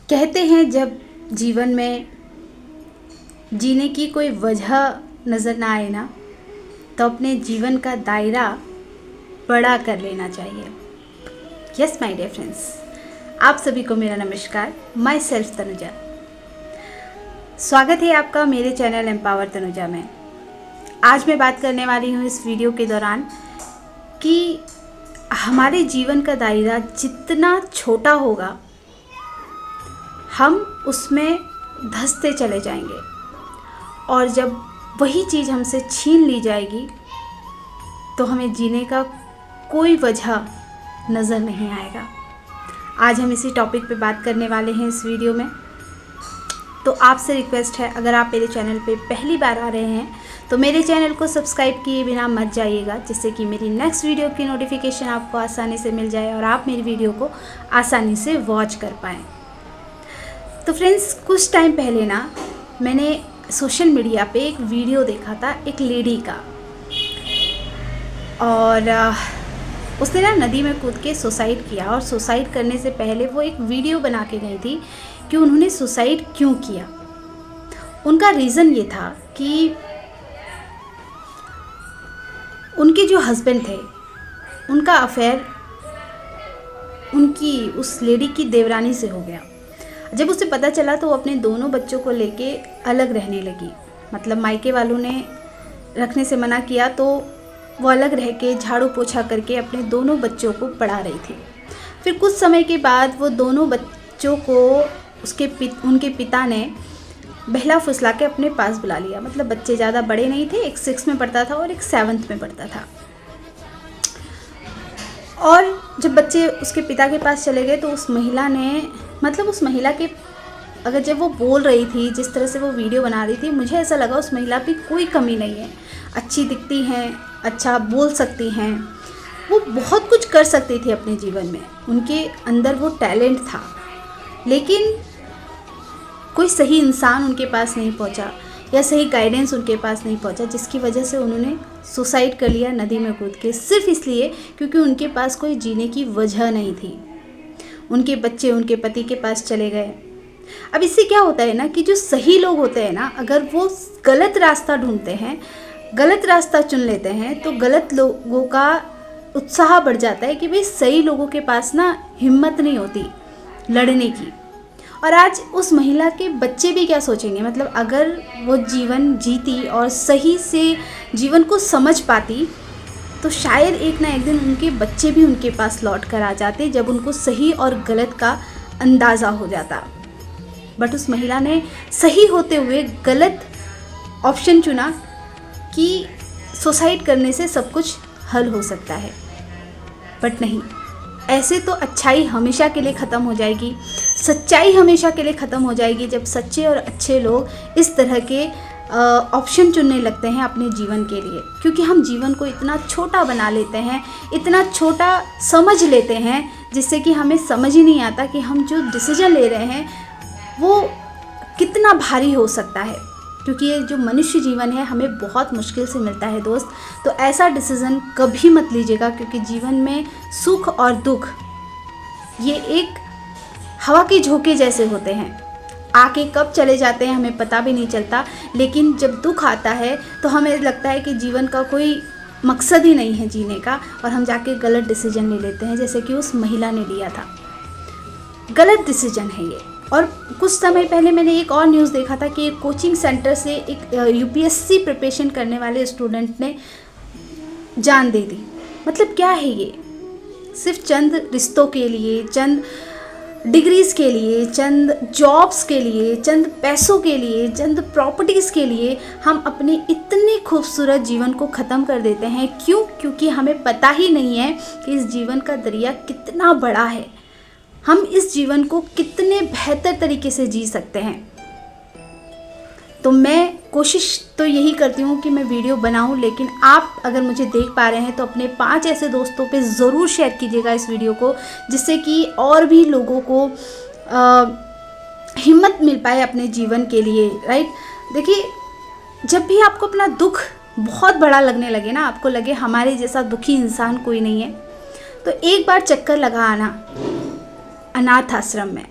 कहते हैं जब जीवन में जीने की कोई वजह नज़र ना आए ना, तो अपने जीवन का दायरा बड़ा कर लेना चाहिए। यस माय डियर फ्रेंड्स, आप सभी को मेरा नमस्कार। माई सेल्फ तनुजा, स्वागत है आपका मेरे चैनल एम्पावर तनुजा में। आज मैं बात करने वाली हूँ इस वीडियो के दौरान कि हमारे जीवन का दायरा जितना छोटा होगा हम उसमें धंसते चले जाएंगे, और जब वही चीज़ हमसे छीन ली जाएगी तो हमें जीने का कोई वजह नज़र नहीं आएगा। आज हम इसी टॉपिक पे बात करने वाले हैं इस वीडियो में। तो आपसे रिक्वेस्ट है, अगर आप मेरे चैनल पे पहली बार आ रहे हैं तो मेरे चैनल को सब्सक्राइब किए बिना मत जाइएगा, जिससे कि मेरी नेक्स्ट वीडियो की नोटिफिकेशन आपको आसानी से मिल जाए और आप मेरी वीडियो को आसानी से वॉच कर पाएँ। तो फ्रेंड्स, कुछ टाइम पहले ना मैंने सोशल मीडिया पे एक वीडियो देखा था एक लेडी का, और उसने ना नदी में कूद के सुसाइड किया। और सुसाइड करने से पहले वो एक वीडियो बना के गई थी कि उन्होंने सुसाइड क्यों किया। उनका रीज़न ये था कि उनके जो हस्बैंड थे उनका अफेयर उनकी उस लेडी की देवरानी से हो गया। जब उसे पता चला तो वो अपने दोनों बच्चों को लेके अलग रहने लगी। मतलब मायके वालों ने रखने से मना किया तो वो अलग रह के झाड़ू पोछा करके अपने दोनों बच्चों को पढ़ा रही थी। फिर कुछ समय के बाद वो दोनों बच्चों को उनके पिता ने बहला फुसला के अपने पास बुला लिया। मतलब बच्चे ज़्यादा बड़े नहीं थे, एक 6 में पढ़ता था और एक 7th में पढ़ता था। और जब बच्चे उसके पिता के पास चले गए तो उस महिला के अगर जब वो बोल रही थी, जिस तरह से वो वीडियो बना रही थी, मुझे ऐसा लगा उस महिला पे कोई कमी नहीं है। अच्छी दिखती हैं, अच्छा बोल सकती हैं, वो बहुत कुछ कर सकती थी अपने जीवन में, उनके अंदर वो टैलेंट था। लेकिन कोई सही इंसान उनके पास नहीं पहुंचा या सही गाइडेंस उनके पास नहीं पहुंचा, जिसकी वजह से उन्होंने सुसाइड कर लिया नदी में कूद के, सिर्फ इसलिए क्योंकि उनके पास कोई जीने की वजह नहीं थी। उनके बच्चे उनके पति के पास चले गए। अब इससे क्या होता है ना कि जो सही लोग होते हैं ना, अगर वो गलत रास्ता ढूंढते हैं, गलत रास्ता चुन लेते हैं, तो गलत लोगों का उत्साह बढ़ जाता है कि भाई सही लोगों के पास ना हिम्मत नहीं होती लड़ने की। और आज उस महिला के बच्चे भी क्या सोचेंगे। मतलब अगर वो जीवन जीती और सही से जीवन को समझ पाती तो शायद एक ना एक दिन उनके बच्चे भी उनके पास लौट कर आ जाते, जब उनको सही और गलत का अंदाज़ा हो जाता। बट उस महिला ने सही होते हुए गलत ऑप्शन चुना कि सुसाइड करने से सब कुछ हल हो सकता है। बट नहीं, ऐसे तो अच्छाई हमेशा के लिए ख़त्म हो जाएगी, सच्चाई हमेशा के लिए ख़त्म हो जाएगी, जब सच्चे और अच्छे लोग इस तरह के ऑप्शन चुनने लगते हैं अपने जीवन के लिए। क्योंकि हम जीवन को इतना छोटा बना लेते हैं, इतना छोटा समझ लेते हैं, जिससे कि हमें समझ ही नहीं आता कि हम जो डिसीजन ले रहे हैं वो कितना भारी हो सकता है। क्योंकि ये जो मनुष्य जीवन है हमें बहुत मुश्किल से मिलता है दोस्त। तो ऐसा डिसीज़न कभी मत लीजिएगा, क्योंकि जीवन में सुख और दुख ये एक हवा के झोंके जैसे होते हैं, आके कब चले जाते हैं हमें पता भी नहीं चलता। लेकिन जब दुख आता है तो हमें लगता है कि जीवन का कोई मकसद ही नहीं है जीने का, और हम जाके गलत डिसीजन ले लेते हैं, जैसे कि उस महिला ने लिया था। गलत डिसीजन है ये। और कुछ समय पहले मैंने एक और न्यूज़ देखा था कि एक कोचिंग सेंटर से एक यूपीएससी प्रिपरेशन करने वाले स्टूडेंट ने जान दे दी। मतलब क्या है ये, सिर्फ चंद रिश्तों के लिए, चंद डिग्रीज़ के लिए, चंद जॉब्स के लिए, चंद पैसों के लिए, चंद प्रॉपर्टीज़ के लिए हम अपने इतने खूबसूरत जीवन को ख़त्म कर देते हैं। क्यों? क्योंकि हमें पता ही नहीं है कि इस जीवन का दरिया कितना बड़ा है, हम इस जीवन को कितने बेहतर तरीके से जी सकते हैं। तो मैं कोशिश तो यही करती हूँ कि मैं वीडियो बनाऊँ, लेकिन आप अगर मुझे देख पा रहे हैं तो अपने 5 ऐसे दोस्तों पे ज़रूर शेयर कीजिएगा इस वीडियो को, जिससे कि और भी लोगों को हिम्मत मिल पाए अपने जीवन के लिए। राइट, देखिए, जब भी आपको अपना दुख बहुत बड़ा लगने लगे ना, आपको लगे हमारे जैसा दुखी इंसान कोई नहीं है, तो एक बार चक्कर लगा आना अनाथ आश्रम में।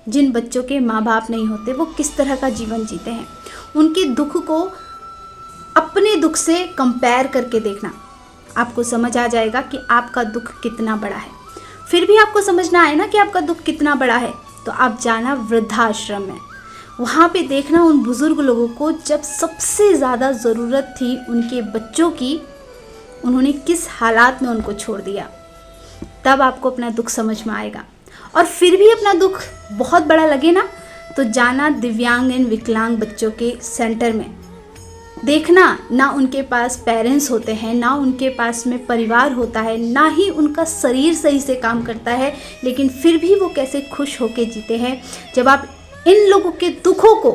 जिन बच्चों के माँ बाप नहीं होते वो किस तरह का जीवन जीते हैं। उनके दुख को अपने दुख से कंपेयर करके देखना, आपको समझ आ जाएगा कि आपका दुख कितना बड़ा है। फिर भी आपको समझना आए ना कि आपका दुख कितना बड़ा है, तो आप जाना वृद्धाश्रम में, वहाँ पे देखना उन बुज़ुर्ग लोगों को जब सबसे ज़्यादा ज़रूरत थी उनके बच्चों की, उन्होंने किस हालात में उनको छोड़ दिया। तब आपको अपना दुख समझ में आएगा। और फिर भी अपना दुख बहुत बड़ा लगे ना, तो जाना दिव्यांग एंड विकलांग बच्चों के सेंटर में। देखना, ना उनके पास पेरेंट्स होते हैं, ना उनके पास में परिवार होता है, ना ही उनका शरीर सही से काम करता है, लेकिन फिर भी वो कैसे खुश होके जीते हैं। जब आप इन लोगों के दुखों को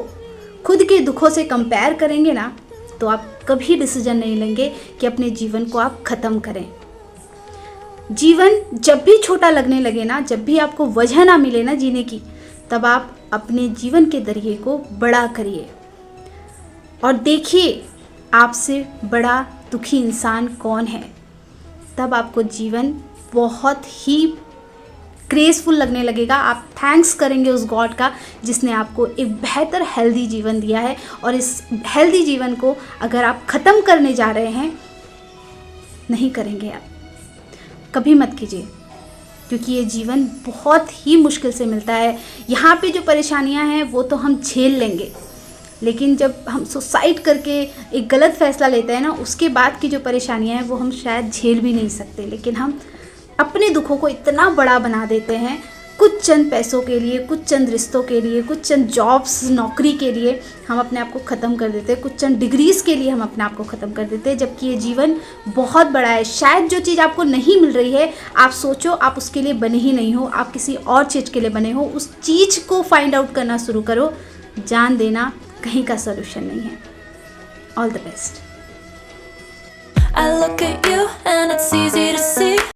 खुद के दुखों से कंपेयर करेंगे ना, तो आप कभी डिसीजन नहीं लेंगे कि अपने जीवन को आप ख़त्म करें। जीवन जब भी छोटा लगने लगे ना, जब भी आपको वजह ना मिले ना जीने की, तब आप अपने जीवन के दरिए को बड़ा करिए और देखिए आपसे बड़ा दुखी इंसान कौन है। तब आपको जीवन बहुत ही ग्रेसफुल लगने लगेगा। आप थैंक्स करेंगे उस गॉड का जिसने आपको एक बेहतर हेल्दी जीवन दिया है। और इस हेल्दी जीवन को अगर आप ख़त्म करने जा रहे हैं, नहीं करेंगे आप, कभी मत कीजिए, क्योंकि ये जीवन बहुत ही मुश्किल से मिलता है। यहाँ पे जो परेशानियाँ हैं वो तो हम झेल लेंगे, लेकिन जब हम सुसाइड करके एक गलत फ़ैसला लेते हैं ना, उसके बाद की जो परेशानियाँ हैं वो हम शायद झेल भी नहीं सकते। लेकिन हम अपने दुखों को इतना बड़ा बना देते हैं कुछ चंद पैसों के लिए, कुछ चंद रिश्तों के लिए, कुछ चंद जॉब्स नौकरी के लिए हम अपने आप को ख़त्म कर देते हैं, कुछ चंद डिग्रीज़ के लिए हम अपने आप को ख़त्म कर देते हैं, जबकि ये जीवन बहुत बड़ा है। शायद जो चीज़ आपको नहीं मिल रही है, आप सोचो आप उसके लिए बने ही नहीं हो, आप किसी और चीज़ के लिए बने हो। उस चीज़ को फाइंड आउट करना शुरू करो। जान देना कहीं का सोल्यूशन नहीं है। All the best.